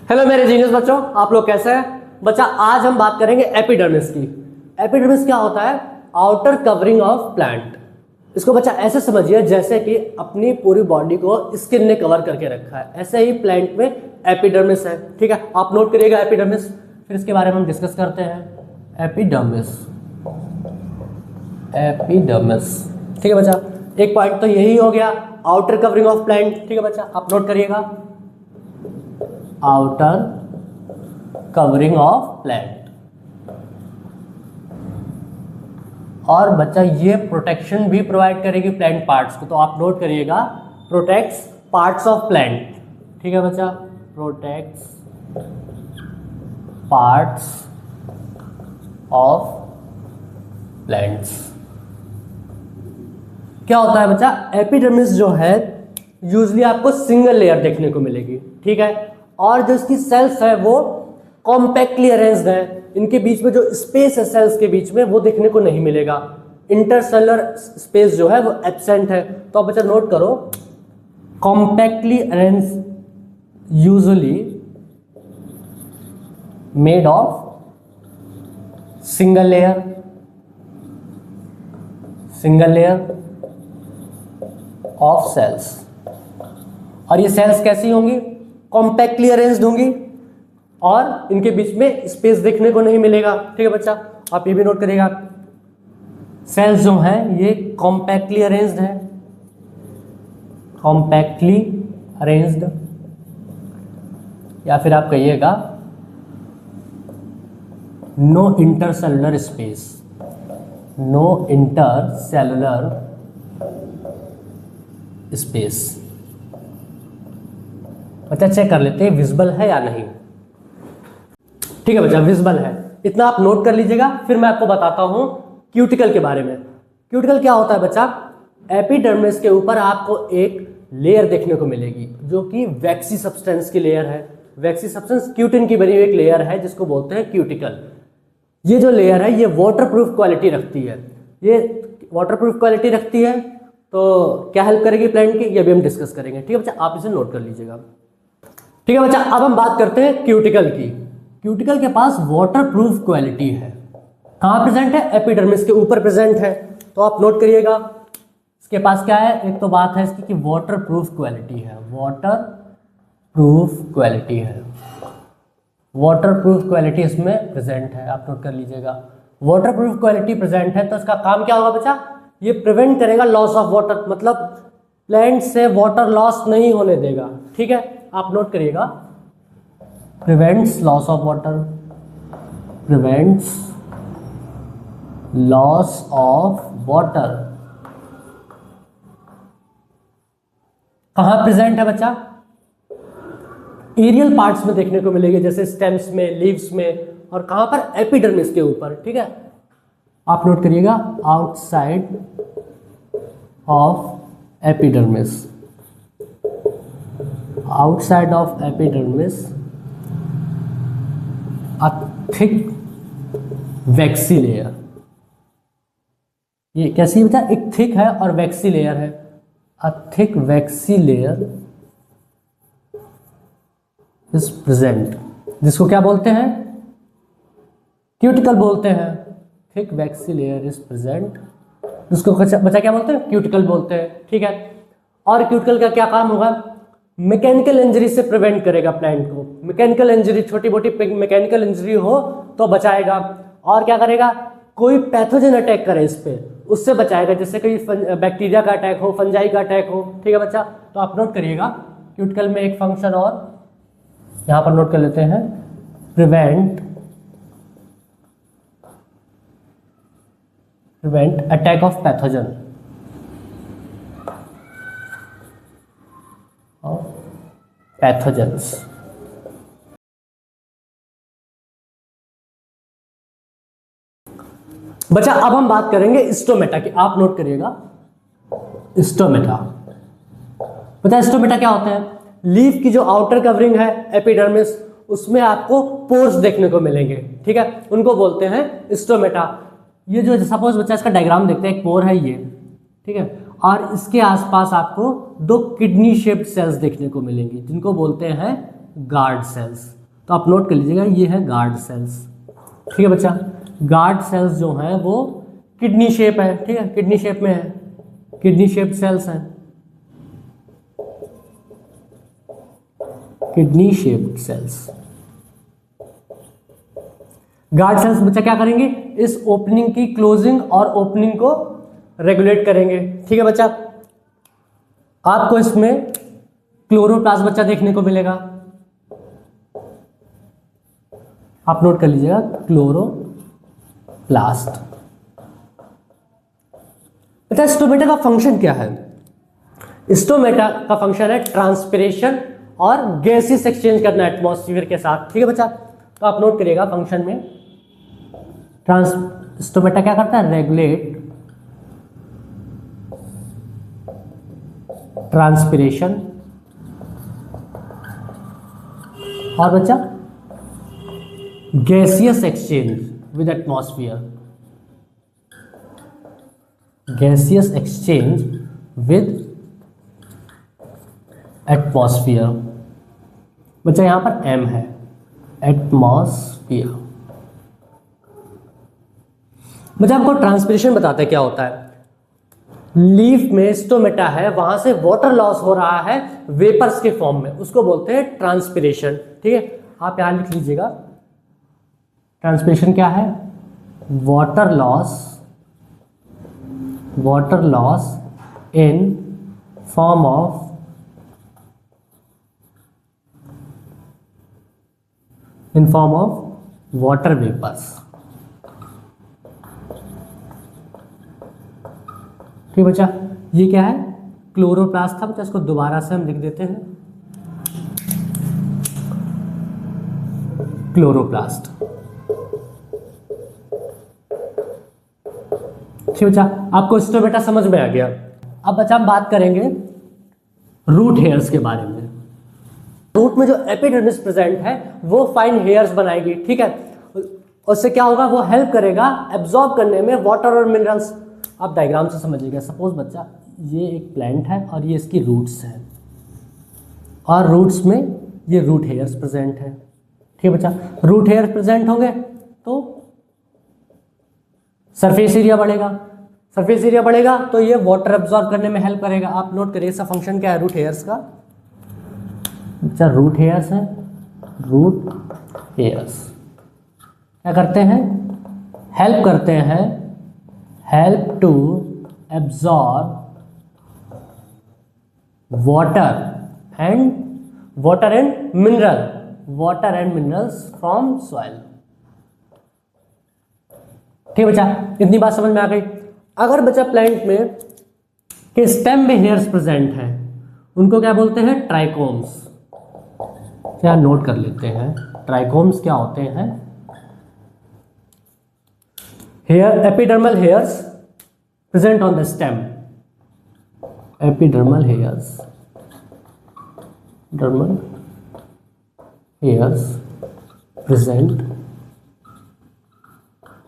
Hello मेरे genius बच्चों, आप लोग कैसे हैं? बच्चा आज हम बात करेंगे एपिडर्मिस की। एपिडर्मिस क्या होता है? Outer covering of plant. इसको बच्चा ऐसे समझिए जैसे कि अपनी पूरी बॉडी को स्किन ने कवर करके रखा है, ऐसे ही प्लांट में एपिडर्मिस है। ठीक है, आप नोट करिएगा एपिडर्मिस, फिर इसके बारे में हम डिस्कस करते हैं। Epidermis, epidermis. ठीक है बच्चा, एक पॉइंट तो यही हो गया, आउटर कवरिंग ऑफ प्लांट। ठीक है बच्चा, आप नोट करिएगा आउटर कवरिंग ऑफ प्लांट। और बच्चा ये प्रोटेक्शन भी प्रोवाइड करेगी प्लांट पार्ट्स को, तो आप नोट करिएगा प्रोटेक्ट्स पार्ट्स ऑफ प्लांट। ठीक है बच्चा, प्रोटेक्ट्स पार्ट्स ऑफ प्लांट्स। क्या होता है बच्चा? एपिडर्मिस जो है यूजली आपको सिंगल लेयर देखने को मिलेगी। ठीक है, और जो इसकी सेल्स है वो कॉम्पैक्टली अरेंज्ड है। इनके बीच में जो स्पेस है सेल्स के बीच में वो देखने को नहीं मिलेगा। इंटरसेलुलर स्पेस जो है वो एब्सेंट है। तो आप बच्चा नोट करो, compactly arrange usually made of single layer of cells. और ये सेल्स कैसी होंगी? कॉम्पैक्टली अरेंज्ड होंगी और इनके बीच में स्पेस देखने को नहीं मिलेगा। ठीक है बच्चा, आप ये भी नोट करिएगा, सेल्स जो हैं ये कॉम्पैक्टली अरेंज्ड है, कॉम्पैक्टली अरेंज्ड, या फिर आप कहिएगा no intercellular space, no intercellular space. बच्चा चेक कर लेते हैं विजिबल है या नहीं। ठीक है बच्चा, विजिबल है, इतना आप नोट कर लीजिएगा। फिर मैं आपको बताता हूं क्यूटिकल के बारे में। क्यूटिकल क्या होता है बच्चा? एपिडर्मिस के ऊपर आपको एक लेयर देखने को मिलेगी जो कि वैक्सी सब्सटेंस की लेयर है। वैक्सी सब्सटेंस क्यूटिन की बनी हुई एक लेयर है जिसको बोलते हैं क्यूटिकल। ये जो लेयर है ये वाटरप्रूफ क्वालिटी रखती है। ये वाटरप्रूफ क्वालिटी रखती है तो क्या हेल्प करेगी प्लांट की, ये भी हम डिस्कस करेंगे। ठीक है बच्चा, आप इसे नोट कर लीजिएगा। ठीक है बच्चा, अब हम बात करते हैं क्यूटिकल की। क्यूटिकल के पास वाटरप्रूफ क्वालिटी है। कहाँ प्रेजेंट है? एपिडर्मिस के ऊपर प्रेजेंट है। तो आप नोट करिएगा इसके पास क्या है। एक तो बात है इसकी कि वाटरप्रूफ क्वालिटी है, वाटरप्रूफ क्वालिटी है, वाटरप्रूफ क्वालिटी इसमें प्रेजेंट है। आप नोट कर लीजिएगा, वाटरप्रूफ क्वालिटी प्रेजेंट है तो इसका काम क्या होगा बच्चा? ये प्रिवेंट करेगा लॉस ऑफ वाटर, मतलब प्लांट से वाटर लॉस नहीं होने देगा। ठीक है, आप नोट करिएगा prevents loss of water, prevents loss of water. कहां प्रेजेंट है बच्चा? एरियल पार्ट्स में देखने को मिलेगी, जैसे स्टेम्स में, लीव्स में, और कहां पर? एपिडर्मिस के ऊपर। ठीक है, आप नोट करिएगा outside of epidermis, outside of epidermis a thick waxy layer. ये कैसी है बेटा? एक थिक है और वैक्सी लेयर है। A thick waxy layer is present, जिसको क्या बोलते हैं? क्यूटिकल बोलते हैं। Thick waxy layer is present, जिसको बच्चा क्या बोलते हैं? क्यूटिकल बोलते हैं। ठीक है, और क्यूटिकल का क्या काम होगा? मैकेनिकल इंजरी से प्रिवेंट करेगा प्लांट को। मैकेनिकल इंजरी, छोटी मोटी मैकेनिकल इंजरी हो तो बचाएगा। और क्या करेगा? कोई पैथोजन अटैक करे इस पे, उससे बचाएगा, जैसे कोई बैक्टीरिया का अटैक हो, फंजाई का अटैक हो। ठीक है बच्चा, तो आप नोट करिएगा क्यूटिकल में एक फंक्शन और यहां पर नोट कर लेते हैं, prevent attack of pathogen, pathogens. बच्चा अब हम बात करेंगे स्टोमेटा की। आप नोट करिएगा स्टोमेटा। बच्चा स्टोमेटा क्या होता है? लीफ की जो आउटर कवरिंग है एपिडर्मिस, उसमें आपको पोर्स देखने को मिलेंगे। ठीक है, उनको बोलते हैं स्टोमेटा। ये जो सपोज बच्चा इसका डायग्राम देखते हैं, एक पोर है ये, ठीक है, और इसके आसपास आपको दो किडनी शेप्ड सेल्स देखने को मिलेंगी जिनको बोलते हैं गार्ड सेल्स। तो आप नोट कर लीजिएगा, ये है गार्ड सेल्स। ठीक है बच्चा, गार्ड सेल्स जो हैं वो किडनी शेप है, ठीक है, किडनी शेप में है, किडनी शेप सेल्स हैं, kidney shaped cells. Guard cells बच्चा क्या करेंगे, इस ओपनिंग की क्लोजिंग और ओपनिंग को रेगुलेट करेंगे। ठीक है बच्चा, आपको इसमें क्लोरोप्लास्ट बच्चा देखने को मिलेगा, आप नोट कर लीजिएगा, क्लोरोप्लास्ट। बच्चा स्टोमेटा का फंक्शन क्या है, स्टोमेटा का फंक्शन है ट्रांसपिरेशन और गैसेस एक्सचेंज करना एटमॉस्फेयर के साथ। ठीक है बच्चा, तो आप नोट करिएगा फंक्शन में स्टोमेटा क्या करता है, रेगुलेट ट्रांसपिरेशन और बच्चा gaseous exchange with atmosphere, gaseous exchange with atmosphere. बच्चा यहां पर एम है, एटमॉस्फेयर। बच्चा आपको ट्रांसपिरेशन बताते हैं क्या होता है। लीफ में स्टोमेटा है, वहां से वाटर लॉस हो रहा है वेपर्स के फॉर्म में, उसको बोलते हैं ट्रांसपिरेशन। ठीक है, आप यहां लिख लीजिएगा, ट्रांसपिरेशन क्या है, water loss in form of water vapours. ठीक बच्चा, ये क्या है, क्लोरोप्लास्ट था बच्चा, इसको दोबारा से हम लिख देते हैं, क्लोरोप्लास्ट। ठीक बच्चा, आपको स्टोमेटा समझ में आ गया। अब बच्चा हम बात करेंगे रूट हेयर्स के बारे में। रूट में जो एपिडर्मिस प्रेजेंट है वो फाइन हेयर्स बनाएगी। ठीक है, उससे क्या होगा, वो हेल्प करेगा एब्जॉर्ब करने में वाटर और मिनरल्स। आप डायग्राम से समझिएगा, सपोज बच्चा ये एक प्लांट है और ये इसकी रूट्स है, और रूट्स में ये रूट हेयर्स प्रेजेंट है। ठीक है बच्चा, रूट हेयर प्रेजेंट होंगे तो सरफेस एरिया बढ़ेगा, सरफेस एरिया बढ़ेगा तो ये वाटर एब्जॉर्ब करने में हेल्प करेगा। आप नोट करिए, इसका फंक्शन क्या है रूट हेयर्स का। बच्चा रूट हेयर्स है, रूट हेयर्स क्या करते हैं, हेल्प करते हैं, help to absorb water and minerals from soil. ठीक है बच्चा, इतनी बात समझ में आ गई। अगर बच्चा प्लांट में के स्टेम में हेयर्स प्रेजेंट हैं, उनको क्या बोलते हैं, ट्राइकोम्स। क्या नोट कर लेते हैं, ट्राइकोम्स क्या होते हैं, hair epidermal hairs present on the stem, epidermal hairs present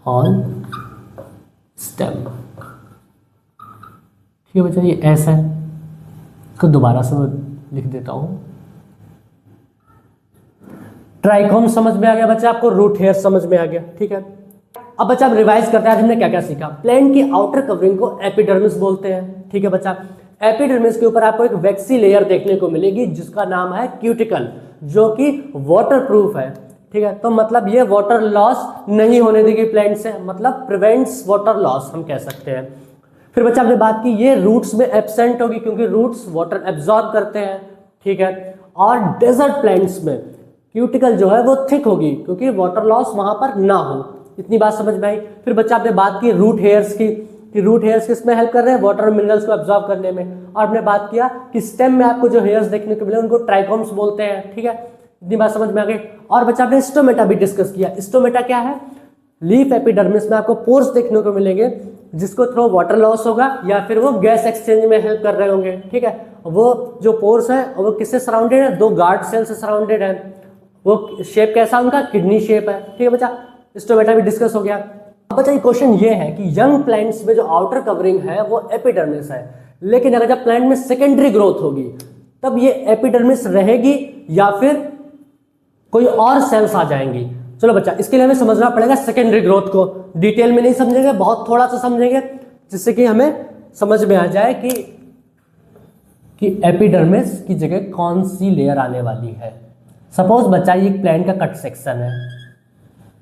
on stem. ठीक है बच्चा, ये ऐसा है, इसको दोबारा से मैं लिख देता हूं। ट्राइकोम समझ में आ गया बच्चा, आपको रूट हेयर समझ में आ गया। ठीक है, अब बच्चा अब रिवाइज करते हैं, आज हमने क्या क्या सीखा। प्लांट की आउटर कवरिंग को एपिडर्मिस बोलते हैं। ठीक है बच्चा, एपिडर्मिस के ऊपर आपको एक वैक्सी लेयर देखने को मिलेगी जिसका नाम है क्यूटिकल, जो कि वाटर प्रूफ है। ठीक है, तो मतलब ये वाटर लॉस नहीं होने देगी प्लांट से, मतलब प्रिवेंट्स वाटर लॉस हम कह सकते हैं। फिर बच्चा आपने बात की ये रूट्स में एब्सेंट होगी क्योंकि रूट्स वाटर एब्जॉर्ब करते हैं। ठीक है, और डेजर्ट प्लांट्स में क्यूटिकल जो है वो थिक होगी क्योंकि वाटर लॉस वहां पर ना हो। इतनी बात समझ में आई। फिर बच्चा आपने बात की रूट हेयर्स की, कि रूट हेयर्स किस में हेल्प कर रहे हैं, वाटर और मिनरल्स को एब्जॉर्ब करने में। और हमने बात किया कि स्टेम में आपको जो हेयर्स देखने को मिले उनको ट्राइकोम्स बोलते हैं। ठीक है, इतनी बात समझ में आ गई। और बच्चा आपने स्टोमेटा भी डिस्कस किया। स्टोमेटा क्या है, लीफ एपिडर्मिस में आपको पोर्स देखने को मिलेंगे जिसको थ्रू वाटर लॉस होगा या फिर वो गैस एक्सचेंज में हेल्प कर रहे होंगे। ठीक है, वो जो पोर्स है वो किससे सराउंडेड है, दो गार्ड सेल से सराउंडेड है। वो शेप कैसा उनका, किडनी शेप है। ठीक है बच्चा, स्टोमेटा भी डिस्कस हो गया। अब बच्चा क्वेश्चन ये है कि यंग प्लांट्स में जो आउटर कवरिंग है वो एपिडर्मिस है, लेकिन अगर जब प्लांट में सेकेंडरी ग्रोथ होगी तब ये एपिडर्मिस रहेगी या फिर कोई और सेल्स आ जाएंगी। चलो बच्चा, इसके लिए हमें समझना पड़ेगा सेकेंडरी ग्रोथ को। डिटेल में नहीं समझेंगे, बहुत थोड़ा सा समझेंगे, जिससे कि हमें समझ में आ जाए कि एपिडर्मिस की जगह कौन सी लेयर आने वाली है। सपोज बच्चा ये एक प्लांट का कट सेक्शन है,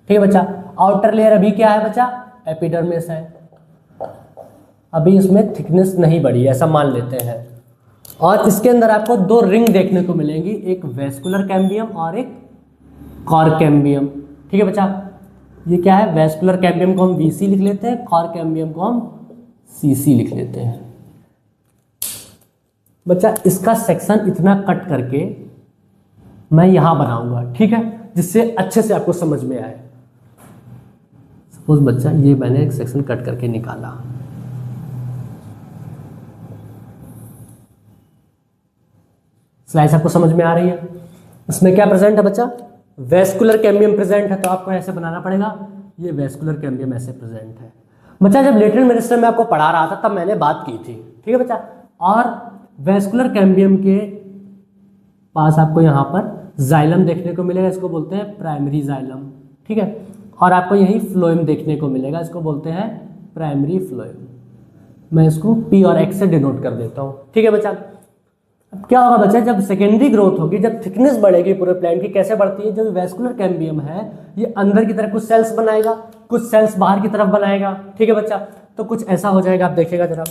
ठीक है बच्चा। आउटर लेयर अभी क्या है बच्चा? एपिडर्मिस है। अभी इसमें थिकनेस नहीं बढ़ी, ऐसा मान लेते हैं। और इसके अंदर आपको दो रिंग देखने को मिलेंगी, एक वेस्कुलर कैम्बियम और एक कॉर्क कैम्बियम, ठीक है बच्चा। ये क्या है? वेस्कुलर कैम्बियम को हम VC लिख लेते हैं, कॉर्क कैम्बियम को हम CC लिख लेते हैं। बच्चा इसका सेक्शन इतना कट करके मैं यहां बनाऊंगा, ठीक है, जिससे अच्छे से आपको समझ में आए। सपोज बच्चा ये मैंने एक सेक्शन कट करके निकाला, स्लाइड आपको समझ में आ रही है? इसमें क्या प्रेजेंट है बच्चा? वेस्कुलर कैम्बियम प्रेजेंट है, तो आपको ऐसे बनाना पड़ेगा। ये वेस्कुलर कैम्बियम ऐसे प्रेजेंट है बच्चा। जब लेटरल मेरिस्टेम में आपको पढ़ा रहा था तब मैंने बात की थी, ठीक है बच्चा। और वेस्कुलर कैम्बियम के पास आपको यहाँ पर जाइलम देखने को मिलेगा, इसको बोलते हैं प्राइमरी जाइलम, ठीक है। और आपको यही फ्लोएम देखने को मिलेगा, इसको बोलते हैं प्राइमरी फ्लोएम। मैं इसको P और X से डिनोट कर देता हूँ, ठीक है बच्चा। अब क्या होगा बच्चा? जब सेकेंडरी ग्रोथ होगी, जब थिकनेस बढ़ेगी पूरे प्लांट की, कैसे बढ़ती है? जो वेस्कुलर कैम्बियम है ये अंदर की तरफ कुछ सेल्स बनाएगा, कुछ सेल्स बाहर की तरफ बनाएगा, ठीक है बच्चा। तो कुछ ऐसा हो जाएगा, आप देखिएगा जरा।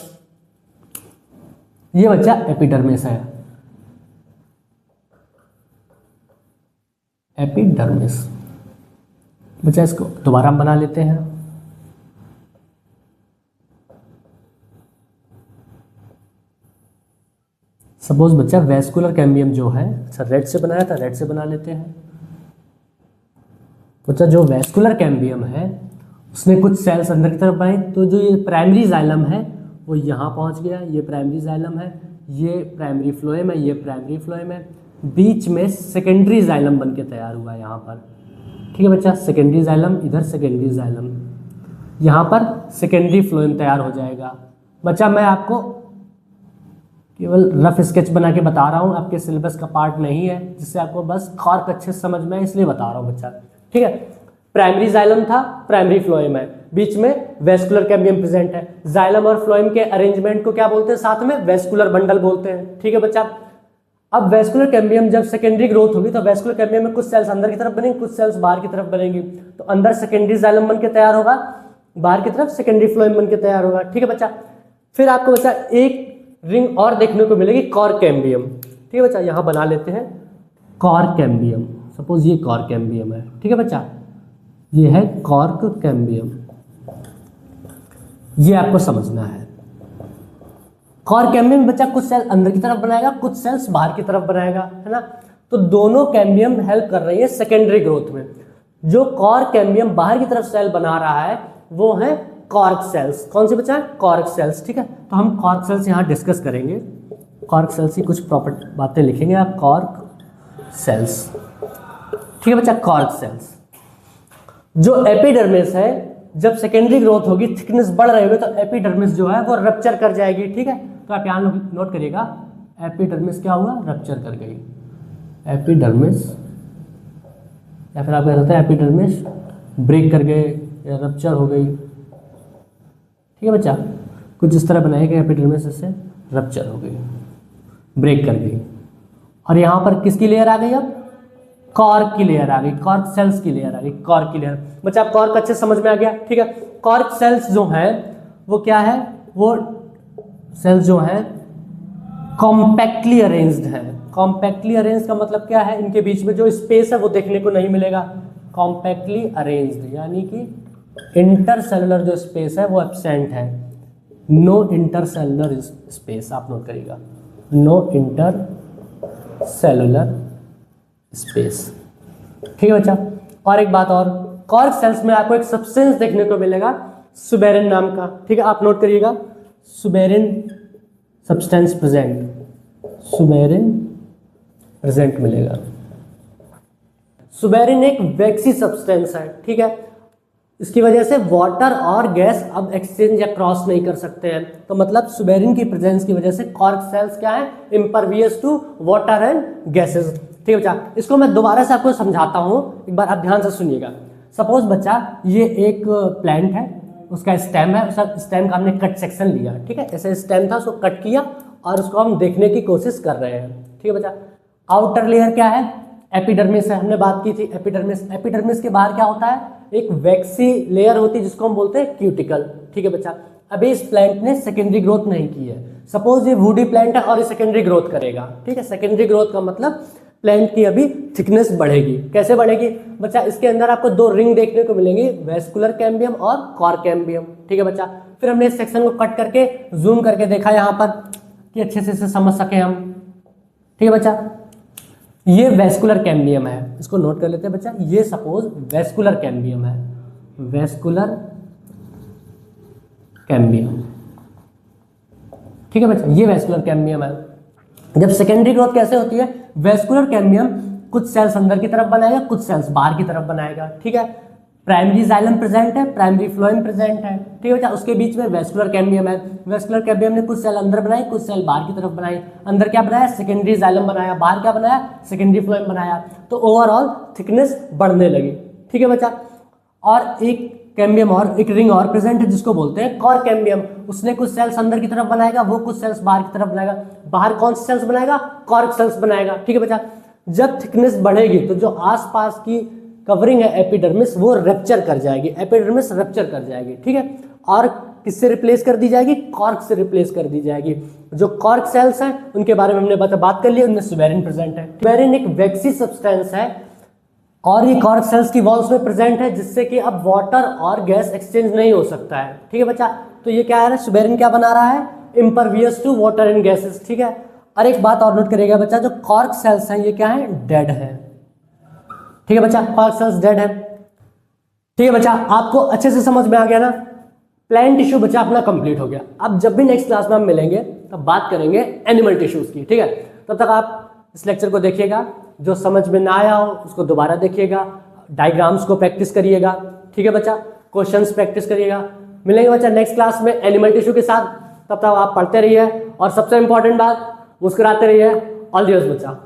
ये बच्चा एपिडर्मिस है, एपिडर्मिस। बच्चा इसको दोबारा हम बना लेते हैं। सपोज बच्चा वेस्कुलर कैम्बियम जो है, अच्छा रेड से बनाया था, रेड से बना लेते हैं। बच्चा जो वेस्कुलर कैम्बियम है उसने कुछ सेल्स अंदर की तरफ बनाई, तो जो ये प्राइमरी जाइलम है वो यहाँ पहुँच गया। ये प्राइमरी जाइलम है, ये प्राइमरी फ्लोएम है, ये प्राइमरी फ्लोएम है। बीच में सेकेंडरी जाइलम बन के तैयार हुआ यहाँ पर, ठीक है बच्चा। सेकेंडरी जाइलम, इधर सेकेंडरी जाइलम, यहाँ पर सेकेंडरी फ्लोएम तैयार हो जाएगा। बच्चा मैं आपको केवल रफ स्केच बना के बता रहा हूँ, आपके सिलेबस का पार्ट नहीं है, जिससे आपको बस कॉर्क अच्छे से समझ में आए, इसलिए बता रहा हूँ बच्चा, ठीक है। प्राइमरी जाइलम था, प्राइमरी फ्लोएम है, बीच में वेस्कुलर कैम्बियम प्रेजेंट है। जाइलम और फ्लोएम के अरेंजमेंट को क्या बोलते हैं? साथ में वेस्कुलर बंडल बोलते हैं, ठीक है बच्चा। अब वेस्कुलर कैम्बियम जब सेकेंडरी ग्रोथ होगी तो वेस्कुलर कैम्बियम में कुछ सेल्स अंदर की तरफ बनेंगी, कुछ सेल्स बाहर की तरफ बनेंगी। तो अंदर सेकेंडरी जाइलम बन के तैयार होगा, बाहर की तरफ सेकेंडरी फ्लोएम बन के तैयार होगा, ठीक है बच्चा। फिर आपको बच्चा एक रिंग और देखने को मिलेगी, कॉर्क कैम्बियम, ठीक है बच्चा। यहाँ बना लेते हैं कॉर्क कैम्बियम। सपोज ये कॉर्क कैम्बियम है, ठीक है बच्चा, ये है कॉर्क कैम्बियम। ये आपको समझना है। कॉर्क कैम्बियम बच्चा कुछ सेल अंदर की तरफ बनाएगा, कुछ सेल्स बाहर की तरफ बनाएगा, है ना। तो दोनों कैम्बियम हेल्प कर रही है सेकेंडरी ग्रोथ में। जो कॉर्क कैम्बियम बाहर की तरफ सेल बना रहा है वो है कॉर्क सेल्स। कौन सी बच्चा? कॉर्क सेल्स, ठीक है। तो हम कॉर्क सेल्स यहाँ डिस्कस करेंगे। कॉर्क सेल्स की कुछ प्रॉपर्टी बातें लिखेंगे आप, कॉर्क सेल्स, ठीक है बच्चा। कॉर्क सेल्स जो एपिडर्मिस है, जब सेकेंडरी ग्रोथ होगी, थिकनेस बढ़ रही होगी, तो एपिडर्मिस जो है वो रप्चर कर जाएगी, ठीक है। तो आप यहाँ नोट करिएगा, एपिडर्मिस क्या हुआ? रप्चर कर गई, एपिडर्मिस। या फिर आप कह सकते हैं एपिडर्मिस ब्रेक कर गए या रप्चर हो गई, ठीक है बच्चा। कुछ इस तरह बनाएगा, एपिडर्मिस से रप्चर हो गई, ब्रेक कर गई। और यहाँ पर किसकी लेयर आ गई? अब कॉर्क की लेयर आ गई, कॉर्क सेल्स की लेयर आ गई, कॉर्क की लेयर। बच्चा आप कॉर्क अच्छे समझ में आ गया, ठीक है। कॉर्क सेल्स जो है वो क्या है? वो सेल्स जो है कॉम्पैक्टली अरेंज्ड है। कॉम्पैक्टली अरेंज्ड का मतलब क्या है? इनके बीच में जो स्पेस है वो देखने को नहीं मिलेगा। कॉम्पैक्टली अरेंज्ड यानी कि इंटरसेलुलर जो स्पेस है वो एब्सेंट है। नो इंटरसेलुलर स्पेस, आप नोट करिएगा, नो इंटरसेलुलर स्पेस, ठीक है बच्चा। और एक बात और, कॉर्क सेल्स में आपको एक सब्सटेंस देखने को मिलेगा सुबेरिन नाम का, ठीक है। आप नोट करिएगा, suberin substance present, suberin present मिलेगा। सुबेरिन एक वैक्सी सब्सटेंस है, ठीक है। इसकी वजह से वाटर और गैस अब एक्सचेंज या क्रॉस नहीं कर सकते हैं। तो मतलब सुबेरिन की प्रेजेंस की वजह से कॉर्क सेल्स क्या है? Impervious to water and gases. ठीक है बच्चा, इसको मैं दोबारा से आपको समझाता हूँ, एक बार आप ध्यान से सुनिएगा। सपोज बच्चा ये एक प्लांट है, उसका स्टेम है, उसका स्टेम का हमने कट सेक्शन लिया, ठीक है, ऐसे स्टेम था, उसको कट किया और उसको हम देखने की कोशिश कर रहे हैं। ठीक है बच्चा, आउटर लेयर क्या है, एपिडर्मिस है, हमने बात की थी एपिडर्मिस। एपिडर्मिस के बाहर क्या होता है, एक वैक्सी लेयर होती है जिसको हम बोलते हैं क्यूटिकल। ठीक है बच्चा, अभी इस प्लांट ने सेकेंडरी ग्रोथ नहीं की है। सपोज ये वुडी प्लांट है और ये सेकेंडरी ग्रोथ करेगा। ठीक है, सेकेंडरी ग्रोथ का मतलब प्लांट की अभी थिकनेस बढ़ेगी। कैसे बढ़ेगी बच्चा, इसके अंदर आपको दो रिंग देखने को मिलेंगी, वेस्कुलर कैम्बियम और कॉर कैम्बियम। ठीक है बच्चा, फिर हमने इस सेक्शन को कट करके जूम करके देखा यहाँ पर कि अच्छे से इसे समझ सके हम। ठीक है बच्चा, ये वेस्कुलर कैम्बियम है, इसको नोट कर लेते हैं बच्चा। ये सपोज वेस्कुलर कैम्बियम है, वेस्कुलर कैम्बियम। ठीक है बच्चा, ये वेस्कुलर कैम्बियम है। जब सेकेंडरी ग्रोथ कैसे होती है, वेस्कुलर कैम्बियम कुछ सेल्स अंदर की तरफ बनाएगा, कुछ सेल्स बाहर की तरफ बनाएगा। ठीक है, प्राइमरी जाइलम प्रेजेंट है, प्राइमरी फ्लोएम प्रेजेंट है। ठीक है बच्चा, उसके बीच में वेस्कुलर कैम्बियम है। वेस्कुलर कैम्बियम ने कुछ सेल अंदर बनाई, कुछ सेल बाहर की तरफ बनाई। अंदर क्या बनाया, सेकेंडरी जाइलम बनाया, बाहर क्या बनाया, सेकेंडरी फ्लोएम बनाया। तो ओवरऑल थिकनेस बढ़ने लगी। ठीक है बच्चा, और एक कैम्बियम और एक रिंग और प्रेजेंट है जिसको बोलते हैं कॉर कैम्बियम। उसने कुछ सेल्स अंदर की तरफ बनाएगा, वो कुछ सेल्स बाहर की तरफ बनाएगा। बाहर कौन से सेल्स बनाएगा, कॉर्क सेल्स बनाएगा। ठीक है बच्चा, जब थिकनेस बढ़ेगी तो जो आसपास की कवरिंग है एपिडर्मिस वो रप्चर कर जाएगी, एपिडर्मिस रप्चर कर जाएगी। ठीक है, और किससे रिप्लेस कर दी जाएगी, कॉर्क से रिप्लेस कर दी जाएगी। जो कॉर्क सेल्स हैं उनके बारे में हमने बात कर ली, उनमें सुबेरिन प्रेजेंट है। सुबेरिन एक वैक्सी सब्सटेंस है और ये कॉर्क सेल्स की वॉल्स में प्रेजेंट है, जिससे कि अब वाटर और गैस एक्सचेंज नहीं हो सकता है। ठीक है बच्चा, तो ये क्या है, सुबेरिन क्या बना रहा है, impervious to water and gases. ठीक है, और एक बात और नोट करिएगा बच्चा, जो कॉर्क सेल्स हैं ये क्या है, डेड है। ठीक है बच्चा, कॉर्क सेल्स डेड है। ठीक है बच्चा, आपको अच्छे से समझ में आ गया ना। प्लांट टिश्यू बच्चा अपना कंप्लीट हो गया। अब जब भी नेक्स्ट क्लास में हम मिलेंगे तब बात करेंगे एनिमल टिश्यूज की। ठीक है, तब तक आप इस लेक्चर को देखिएगा, जो समझ में ना आया हो उसको दोबारा देखिएगा, डायग्राम्स को प्रैक्टिस करिएगा। ठीक है बच्चा, क्वेश्चंस प्रैक्टिस करिएगा। मिलेंगे बच्चा नेक्स्ट क्लास में एनिमल टिश्यू के साथ। तब तक आप पढ़ते रहिए और सबसे इंपॉर्टेंट बात, मुस्कुराते रहिए। ऑल द बेस्ट बच्चा।